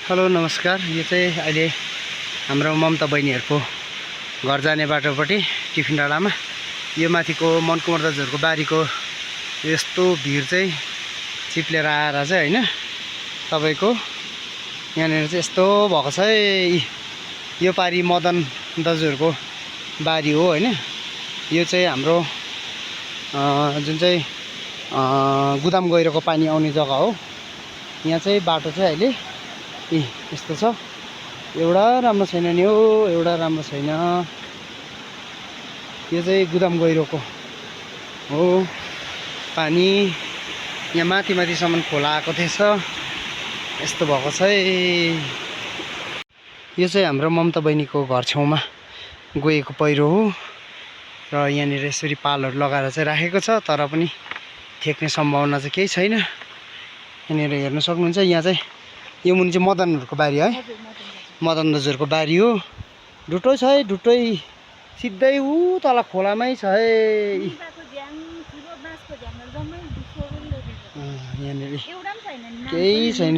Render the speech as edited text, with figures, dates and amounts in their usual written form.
Hello नमस्कार। यो चाहिँ अहिले हाम्रो ममता बहिनीहरूको घर जाने बाटोपट्टि टिफिन डाँडामा यो माथिको मनकुमार दाजुहरूको बारीको यस्तो भिड चाहिँ चिप्लेर आएर चाहिँ हैन तपाईको यहाँनिर चाहिँ यस्तो भएको छ है। यो पारी मदन दाजुहरूको बारी हो हैन। यो चाहिँ हाम्रो जुन चाहिँ गुदाम गहिरोको पानी आउने जग्गा हो। यहाँ चाहिँ बाटो चाहिँ अहिले यस्तो छ। एउटा राम्रो छैन नि हो, एउटा राम्रो छैन। यो चाहिँ गुदाम गहिरोको हो पानी। यहाँ माथि माथिसम्म खोला आएको थिएछ, यस्तो भएको छ है। यो चाहिँ हाम्रो ममता बहिनीको घर छेउमा गएको पहिरो हो र यहाँनिर यसरी पालहरू लगाएर चाहिँ राखेको छ, तर पनि ठेक्ने सम्भावना चाहिँ केही छैन। यहाँनिर हेर्न सक्नुहुन्छ। यहाँ चाहिँ यो मुनि चाहिँ मदनहरूको बारी है, मदन दाजुहरूको बारी हो। ढुटो छ है, ढुटै सिधै ऊ तल खोलामै छ है। यहाँनिर केही छैन।